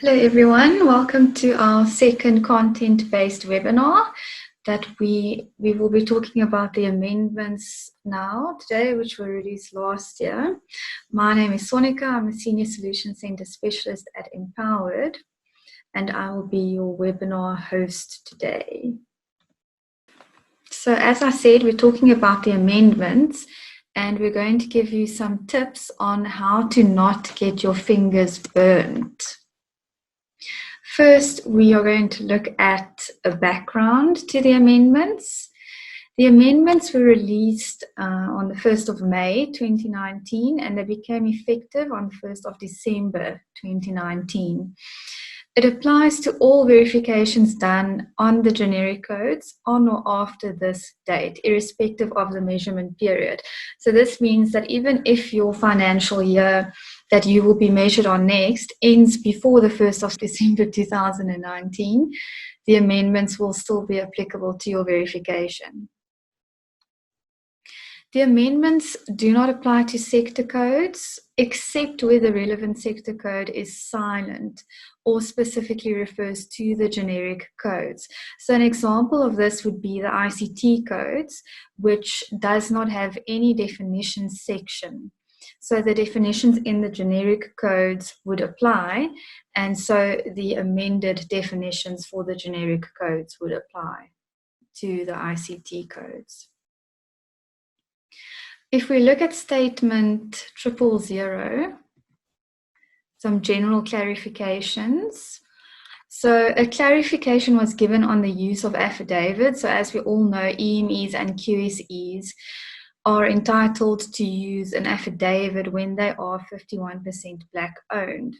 Hello everyone, welcome to our second content-based webinar that we will be talking about the amendments now today, which were released last year. My name is Sonnika, I'm a Senior Solution Center Specialist at Mpowered, and I will be your webinar host today. So as I said, we're talking about the amendments, and we're going to give you some tips on how to not get your fingers burnt. First, we are going to look at a background to the amendments. The amendments were released on the 1st of May 2019 and they became effective on the 1st of December 2019. It applies to all verifications done on the generic codes on or after this date, irrespective of the measurement period. So this means that even if your financial year that you will be measured on next ends before the 1st of December 2019, the amendments will still be applicable to your verification. The amendments do not apply to sector codes, except where the relevant sector code is silent or specifically refers to the generic codes. So an example of this would be the ICT codes, which does not have any definition section. So the definitions in the generic codes would apply, and so the amended definitions for the generic codes would apply to the ICT codes. If we look at statement 000, some general clarifications. So a clarification was given on the use of affidavits. So as we all know, EMEs and QSEs are entitled to use an affidavit when they are 51% Black owned.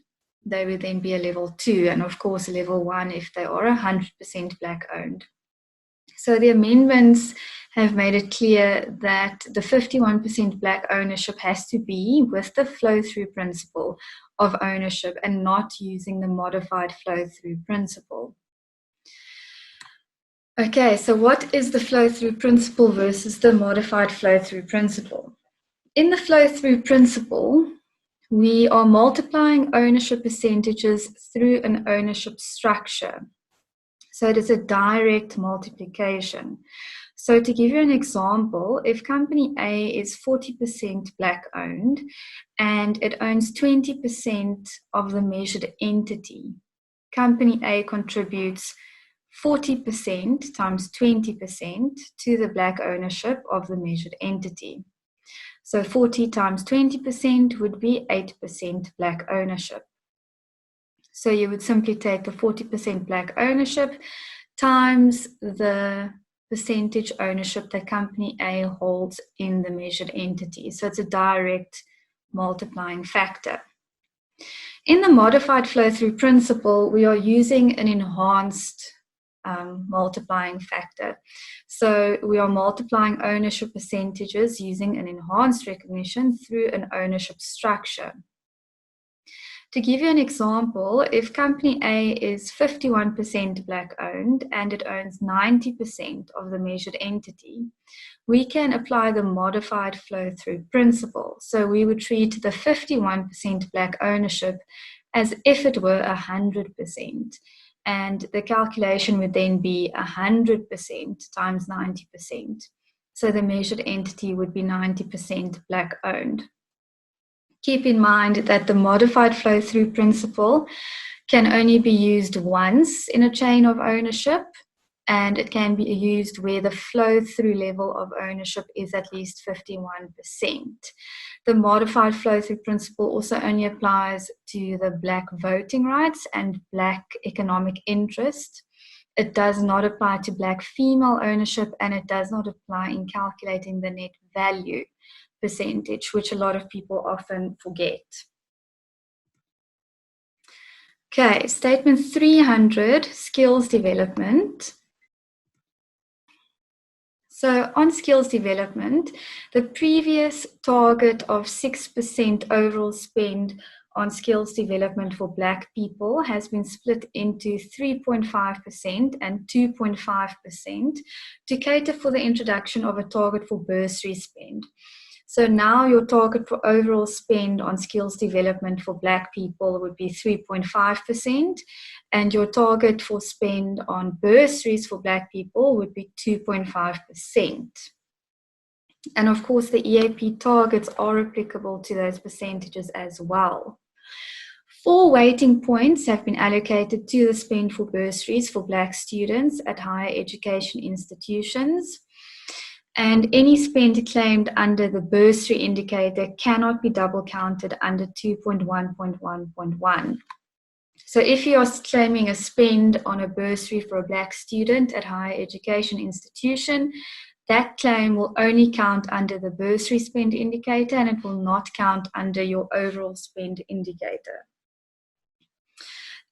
They would then be a level 2, and of course a level 1 if they are 100% Black owned. So the amendments have made it clear that the 51% Black ownership has to be with the flow-through principle of ownership and not using the modified flow-through principle. Okay, so what is the flow-through principle versus the modified flow-through principle? In the flow-through principle, we are multiplying ownership percentages through an ownership structure. So it is a direct multiplication. So to give you an example, if company A is 40% Black owned and it owns 20% of the measured entity, company A contributes 40% times 20% to the Black ownership of the measured entity. So 40 times 20% would be 8% Black ownership. So you would simply take the 40% Black ownership times the percentage ownership that company A holds in the measured entity. So it's a direct multiplying factor. In the modified flow-through principle, we are using an enhanced multiplying factor. So we are multiplying ownership percentages using an enhanced recognition through an ownership structure. To give you an example, if company A is 51% Black owned and it owns 90% of the measured entity, we can apply the modified flow-through principle. So we would treat the 51% Black ownership as if it were 100%. And the calculation would then be 100% times 90%. So the measured entity would be 90% Black owned. Keep in mind that the modified flow-through principle can only be used once in a chain of ownership, and it can be used where the flow-through level of ownership is at least 51%. The modified flow-through principle also only applies to the Black voting rights and Black economic interest. It does not apply to Black female ownership, and it does not apply in calculating the net value percentage, which a lot of people often forget. Okay, statement 300, skills development. So on skills development, the previous target of 6% overall spend on skills development for Black people has been split into 3.5% and 2.5% to cater for the introduction of a target for bursary spend. So now your target for overall spend on skills development for Black people would be 3.5%, and your target for spend on bursaries for Black people would be 2.5%. And of course, the EAP targets are applicable to those percentages as well. 4 weighting points have been allocated to the spend for bursaries for Black students at higher education institutions. And any spend claimed under the bursary indicator cannot be double counted under 2.1.1.1. So if you are claiming a spend on a bursary for a Black student at higher education institution, that claim will only count under the bursary spend indicator, and it will not count under your overall spend indicator.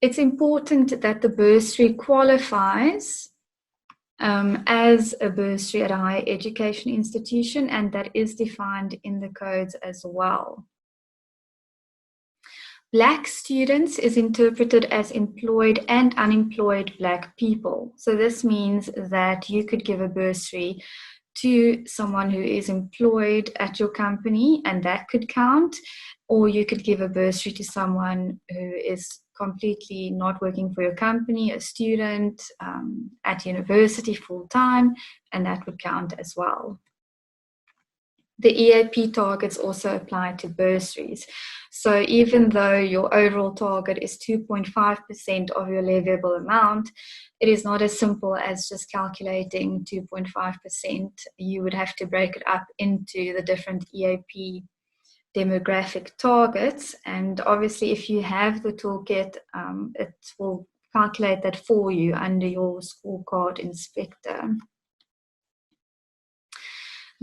It's important that the bursary qualifies as a bursary at a higher education institution, and that is defined in the codes as well. Black students is interpreted as employed and unemployed Black people. So this means that you could give a bursary to someone who is employed at your company, and that could count, or you could give a bursary to someone who is completely not working for your company, a student at university full-time, and that would count as well. The EAP targets also apply to bursaries. So even though your overall target is 2.5% of your leviable amount, it is not as simple as just calculating 2.5%. You would have to break it up into the different EAP demographic targets. And obviously, if you have the toolkit, it will calculate that for you under your scorecard inspector.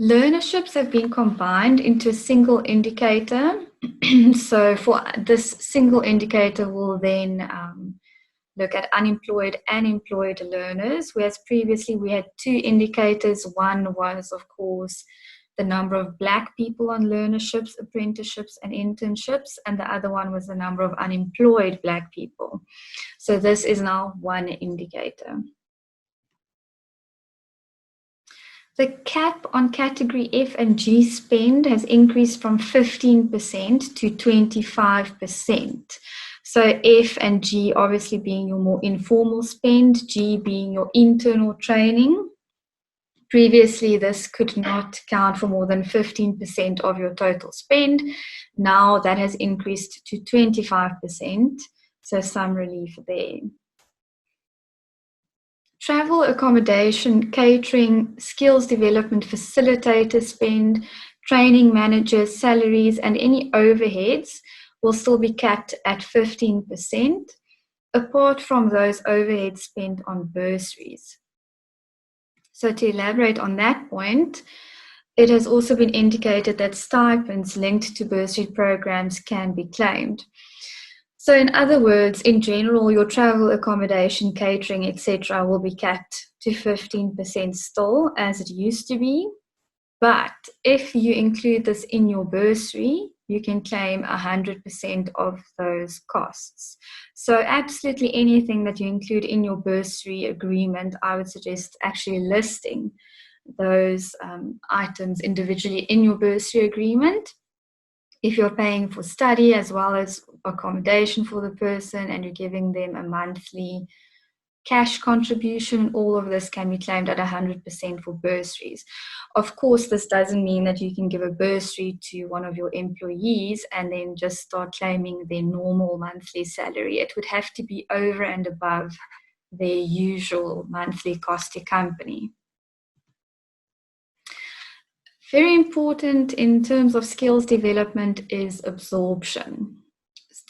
Learnerships have been combined into a single indicator. So for this single indicator, we'll then look at unemployed and employed learners, whereas previously we had 2 indicators. One was, of course, the number of Black people on learnerships, apprenticeships, and internships, and the other one was the number of unemployed Black people. So this is now one indicator. The cap on category F and G spend has increased from 15% to 25%. So F and G obviously being your more informal spend, G being your internal training. Previously, this could not count for more than 15% of your total spend. Now that has increased to 25%, so some relief there. Travel, accommodation, catering, skills development facilitator spend, training managers, salaries, and any overheads will still be capped at 15%, apart from those overheads spent on bursaries. So to elaborate on that point, it has also been indicated that stipends linked to bursary programs can be claimed. So in other words, in general, your travel, accommodation, catering, etc. will be capped to 15% still, as it used to be. But if you include this in your bursary, you can claim 100% of those costs. So absolutely anything that you include in your bursary agreement, I would suggest actually listing those items individually in your bursary agreement. If you're paying for study as well as accommodation for the person, and you're giving them a monthly cash contribution, all of this can be claimed at 100% for bursaries. Of course, this doesn't mean that you can give a bursary to one of your employees and then just start claiming their normal monthly salary. It would have to be over and above their usual monthly cost to company. Very important in terms of skills development is absorption.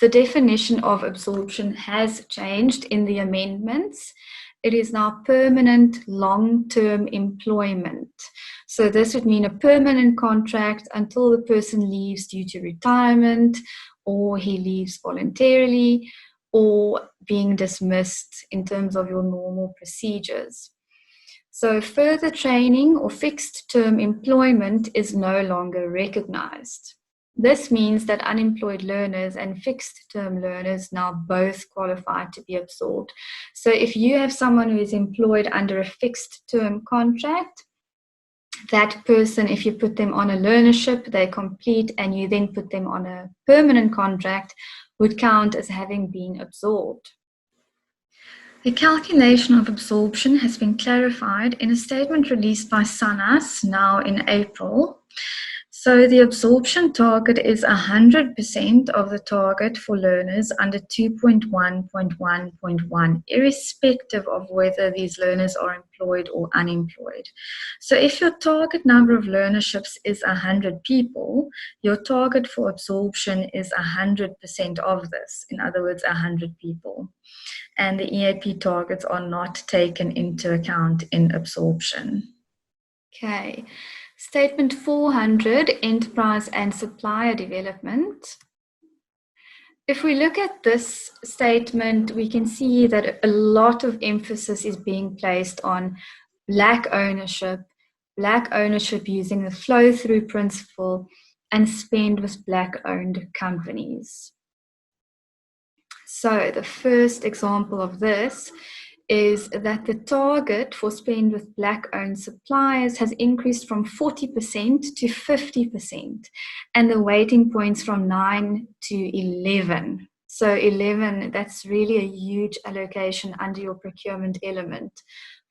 The definition of absorption has changed in the amendments. It is now permanent long-term employment. So this would mean a permanent contract until the person leaves due to retirement, or he leaves voluntarily, or being dismissed in terms of your normal procedures. So further training or fixed-term employment is no longer recognized. This means that unemployed learners and fixed-term learners now both qualify to be absorbed. So if you have someone who is employed under a fixed-term contract, that person, if you put them on a learnership, they complete, and you then put them on a permanent contract, would count as having been absorbed. The calculation of absorption has been clarified in a statement released by SANAS now in April. So the absorption target is 100% of the target for learners under 2.1.1.1, irrespective of whether these learners are employed or unemployed. So if your target number of learnerships is 100 people, your target for absorption is 100% of this, in other words, 100 people. And the EAP targets are not taken into account in absorption. Okay. Statement 400, enterprise and supplier development. If we look at this statement, we can see that a lot of emphasis is being placed on black ownership using the flow-through principle, and spend with black-owned companies. So the first example of this is that the target for spend with black-owned suppliers has increased from 40% to 50%, and the weighting points from 9 to 11. So 11, that's really a huge allocation under your procurement element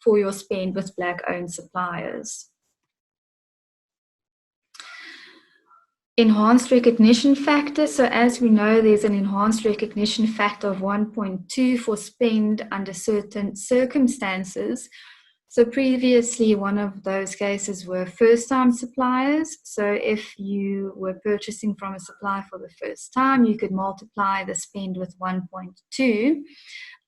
for your spend with black-owned suppliers. Enhanced recognition factor. So as we know, there's an enhanced recognition factor of 1.2 for spend under certain circumstances. So previously, one of those cases were first-time suppliers. So if you were purchasing from a supplier for the first time, you could multiply the spend with 1.2.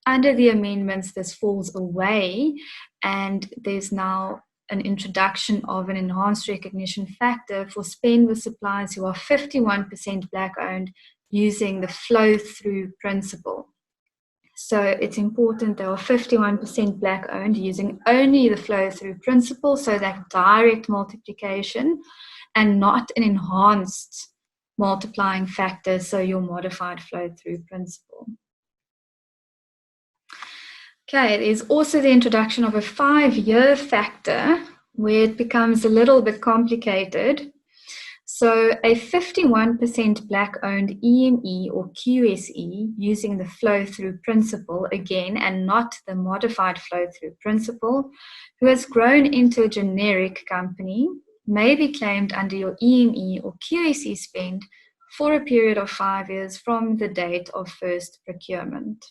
Under the amendments, this falls away, and there's now an introduction of an enhanced recognition factor for spend with suppliers who are 51% black-owned using the flow-through principle. So it's important they are 51% black-owned using only the flow-through principle, so that direct multiplication, and not an enhanced multiplying factor, so your modified flow-through principle. Okay, there's also the introduction of a 5-year factor where it becomes a little bit complicated. So a 51% black-owned EME or QSE using the flow-through principle again, and not the modified flow-through principle, who has grown into a generic company, may be claimed under your EME or QSE spend for a period of 5 years from the date of first procurement.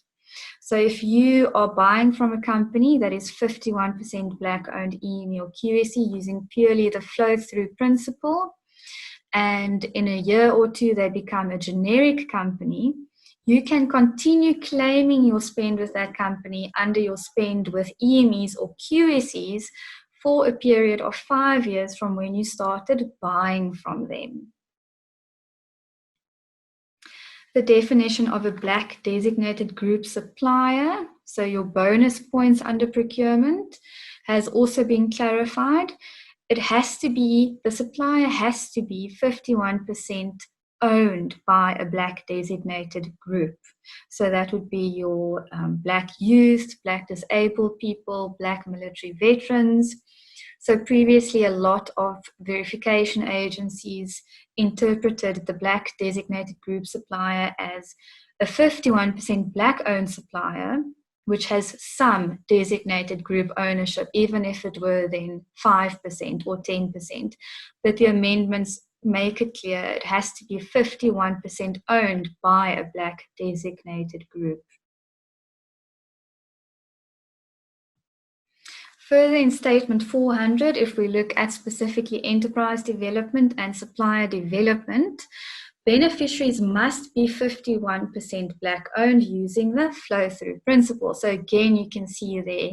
So if you are buying from a company that is 51% black-owned EME or QSE using purely the flow-through principle, and in a year or two they become a generic company, you can continue claiming your spend with that company under your spend with EMEs or QSEs for a period of 5 years from when you started buying from them. The definition of a black designated group supplier, so your bonus points under procurement, has also been clarified. It has to be, the supplier has to be 51% owned by a black designated group. So that would be your black youth, black disabled people, black military veterans. So previously, a lot of verification agencies interpreted the black designated group supplier as a 51% black-owned supplier, which has some designated group ownership, even if it were then 5% or 10%. But the amendments make it clear it has to be 51% owned by a black designated group. Further in statement 400, if we look at specifically enterprise development and supplier development, beneficiaries must be 51% black-owned using the flow-through principle. So again, you can see there,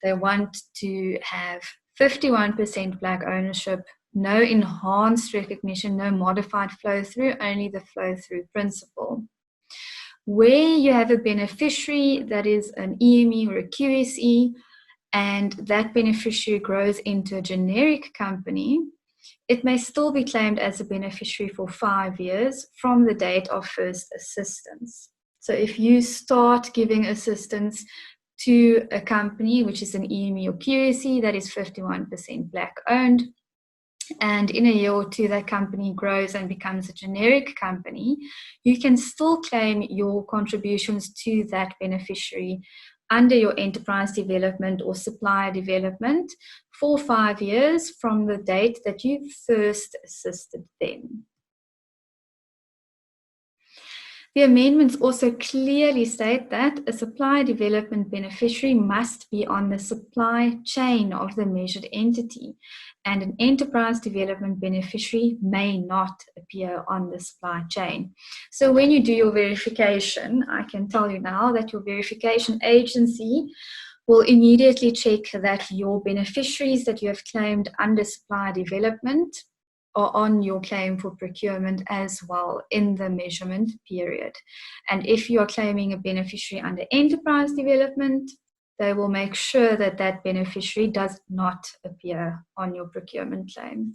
they want to have 51% black ownership, no enhanced recognition, no modified flow-through, only the flow-through principle. Where you have a beneficiary that is an EME or a QSE, and that beneficiary grows into a generic company, it may still be claimed as a beneficiary for 5 years from the date of first assistance. So if you start giving assistance to a company which is an EME or QSE that is 51% black owned, and in a year or two that company grows and becomes a generic company, you can still claim your contributions to that beneficiary under your enterprise development or supplier development for 5 years from the date that you first assisted them. The amendments also clearly state that a supply development beneficiary must be on the supply chain of the measured entity, and an enterprise development beneficiary may not appear on the supply chain. So when you do your verification, I can tell you now that your verification agency will immediately check that your beneficiaries that you have claimed under supply development are on your claim for procurement as well in the measurement period. And if you are claiming a beneficiary under enterprise development, they will make sure that that beneficiary does not appear on your procurement claim.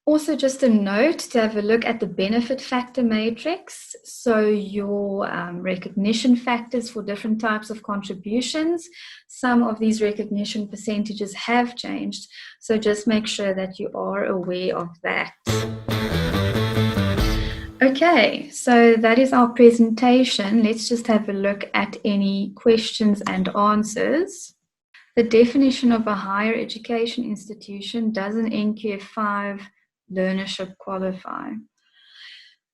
Also, just a note to have a look at the benefit factor matrix. So your recognition factors for different types of contributions. Some of these recognition percentages have changed. So just make sure that you are aware of that. Okay, so that is our presentation. Let's just have a look at any questions and answers. The definition of a higher education institution does an NQF 5 learnership qualify.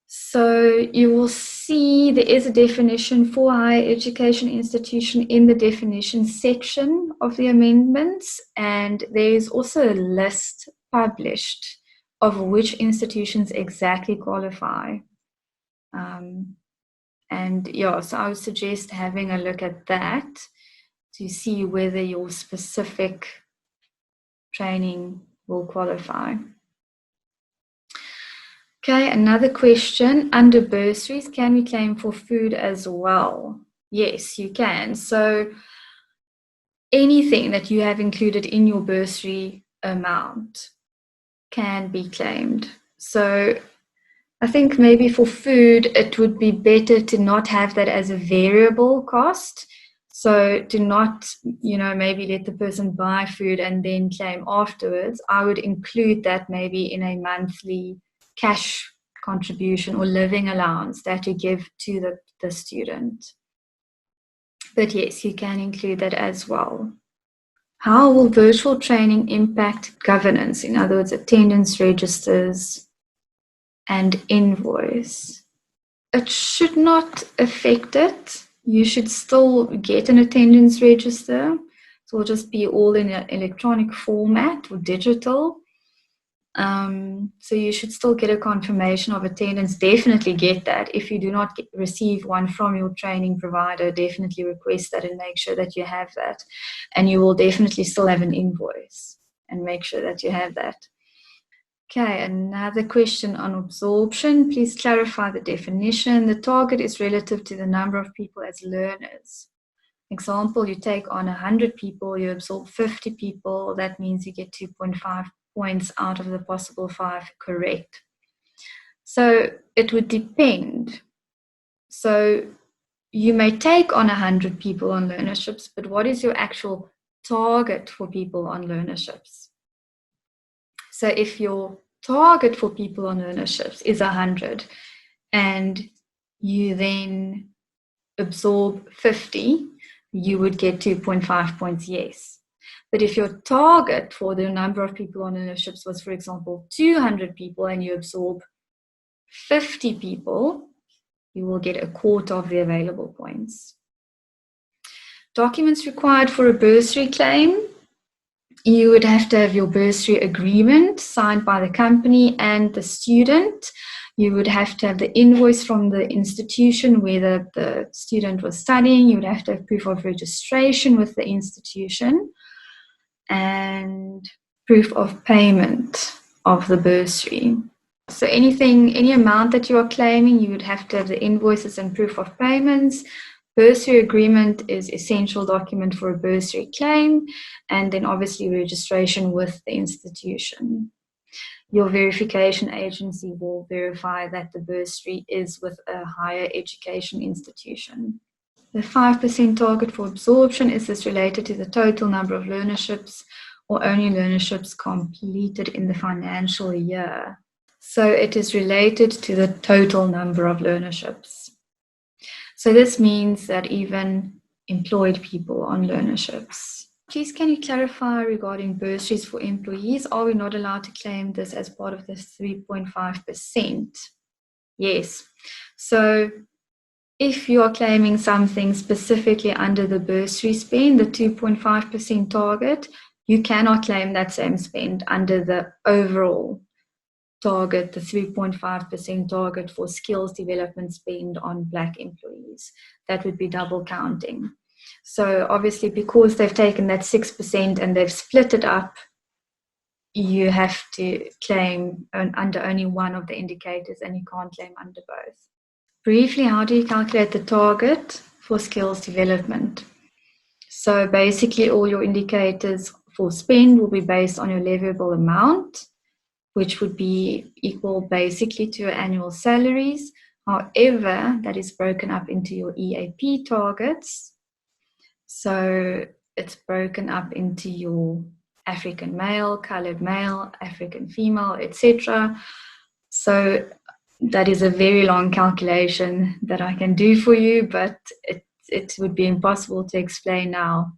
So you will see there is a definition for higher education institution in the definition section of the amendments, and there is also a list published of which institutions exactly qualify. And yeah, so I would suggest having a look at that to see whether your specific training will qualify. Okay, another question. Under bursaries, can we claim for food as well? Yes, you can. So anything that you have included in your bursary amount can be claimed. So I think maybe for food, it would be better to not have that as a variable cost. So to not, maybe let the person buy food and then claim afterwards. I would include that maybe in a monthly cash contribution or living allowance that you give to the student. But yes, you can include that as well. How will virtual training impact governance? In other words, attendance registers and invoice. It should not affect it. You should still get an attendance register. It will just be all in an electronic format or digital. So you should still get a confirmation of attendance. Definitely get that. If you do not receive one from your training provider, definitely request that and make sure that you have that. And you will definitely still have an invoice and make sure that you have that. Okay, another question on absorption. Please clarify the definition. The target is relative to the number of people as learners. Example, you take on 100 people, you absorb 50 people. That means you get 2.5 points out of the possible 5 correct. So it would depend. So you may take on 100 people on learnerships, but what is your actual target for people on learnerships? So if your target for people on learnerships is 100 and you then absorb 50, you would get 2.5 points, yes. But if your target for the number of people on learnerships was, for example, 200 people and you absorb 50 people, you will get a quarter of the available points. Documents required for a bursary claim. You would have to have your bursary agreement signed by the company and the student. You would have to have the invoice from the institution where the student was studying. You would have to have proof of registration with the institution and proof of payment of the bursary. So any amount that you are claiming, you would have to have the invoices and proof of payments. Bursary agreement is essential document for a bursary claim, and then obviously registration with the institution. Your verification agency will verify that the bursary is with a higher education institution. The 5% target for absorption, is this related to the total number of learnerships or only learnerships completed in the financial year. So it is related to the total number of learnerships. So this means that even employed people on learnerships. Please can you clarify regarding bursaries for employees? Are we not allowed to claim this as part of this 3.5%? Yes. So if you are claiming something specifically under the bursary spend, the 2.5% target, you cannot claim that same spend under the overall target, the 3.5% target for skills development spend on Black employees. That would be double counting. So obviously, because they've taken that 6% and they've split it up, you have to claim under only one of the indicators and you can't claim under both. Briefly, how do you calculate the target for skills development? So basically, all your indicators for spend will be based on your leviable amount, which would be equal basically to your annual salaries. However, that is broken up into your EAP targets. So it's broken up into your African male, colored male, African female, etc. So that is a very long calculation that I can do for you, but it would be impossible to explain now.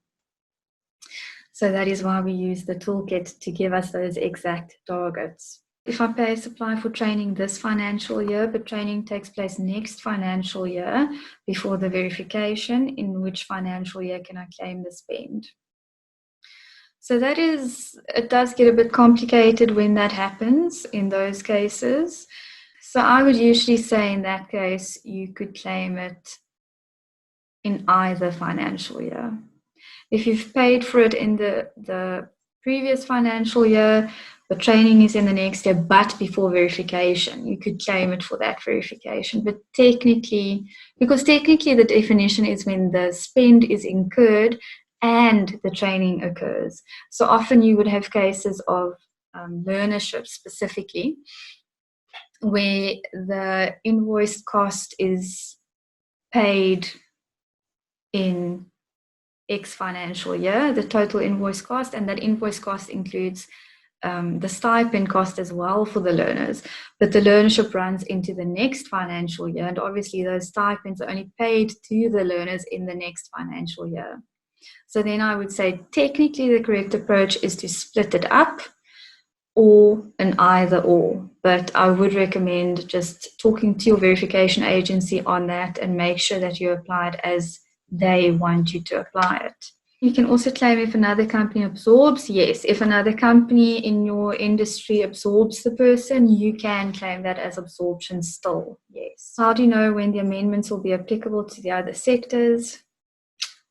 So that is why we use the toolkit to give us those exact targets. If I pay a supply for training this financial year, but training takes place next financial year before the verification, in which financial year can I claim the spend? So it does get a bit complicated when that happens in those cases. So I would usually say in that case, you could claim it in either financial year. If you've paid for it in the previous financial year, the training is in the next year, but before verification, you could claim it for that verification. But technically the definition is when the spend is incurred and the training occurs. So often you would have cases of learnership specifically, where the invoice cost is paid in X financial year, the total invoice cost, and that invoice cost includes the stipend cost as well for the learners, but the learnership runs into the next financial year, and obviously those stipends are only paid to the learners in the next financial year. So then I would say technically the correct approach is to split it up or an either or, but I would recommend just talking to your verification agency on that and make sure that you apply it as they want you to apply it. You can also claim if another company absorbs. Yes, if another company in your industry absorbs the person, you can claim that as absorption still. Yes. How do you know when the amendments will be applicable to the other sectors?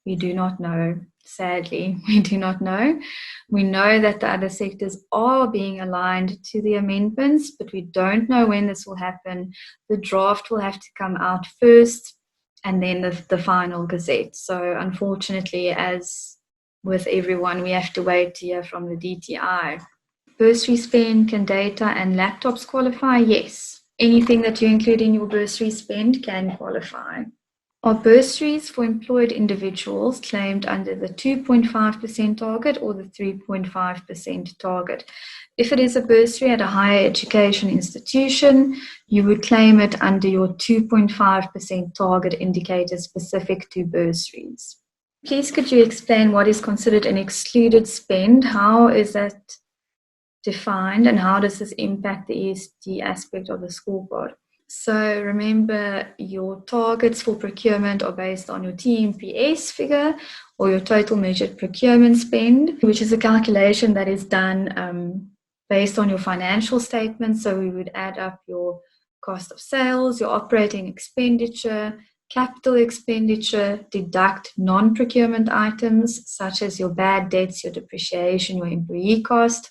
We do not know. Sadly, we do not know. We know that the other sectors are being aligned to the amendments, but we don't know when this will happen. The draft will have to come out first, and then the final gazette. So unfortunately, as with everyone, we have to wait to hear from the DTI. Bursary spend, can data and laptops qualify? Yes. Anything that you include in your bursary spend can qualify. Are bursaries for employed individuals claimed under the 2.5% target or the 3.5% target? If it is a bursary at a higher education institution, you would claim it under your 2.5% target indicator specific to bursaries. Please could you explain what is considered an excluded spend? How is that defined and how does this impact the ESG aspect of the scorecard? So remember, your targets for procurement are based on your TMPS figure or your total measured procurement spend, which is a calculation that is done based on your financial statements. So we would add up your cost of sales, your operating expenditure, capital expenditure, deduct non-procurement items such as your bad debts, your depreciation, your employee cost.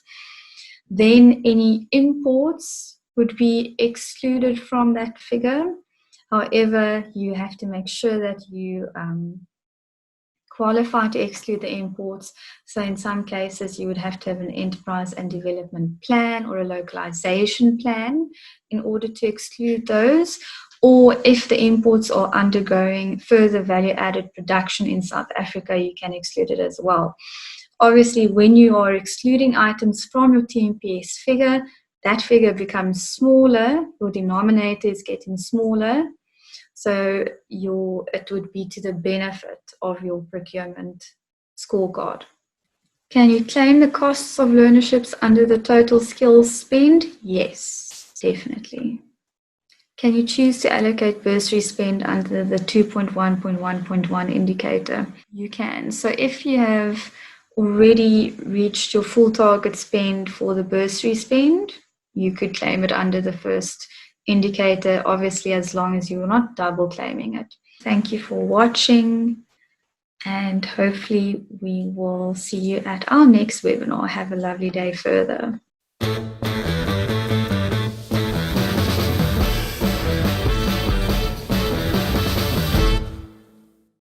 Then any imports would be excluded from that figure. However, you have to make sure that you qualify to exclude the imports. So in some cases, you would have to have an enterprise and development plan or a localization plan in order to exclude those. Or if the imports are undergoing further value-added production in South Africa, you can exclude it as well. Obviously, when you are excluding items from your TMPS figure, that figure becomes smaller, your denominator is getting smaller, so it would be to the benefit of your procurement scorecard. Can you claim the costs of learnerships under the total skills spend? Yes, definitely. Can you choose to allocate bursary spend under the 2.1.1.1 indicator? You can. So if you have already reached your full target spend for the bursary spend, you could claim it under the first indicator, obviously, as long as you're not double claiming it. Thank you for watching, and hopefully we will see you at our next webinar. Have a lovely day further.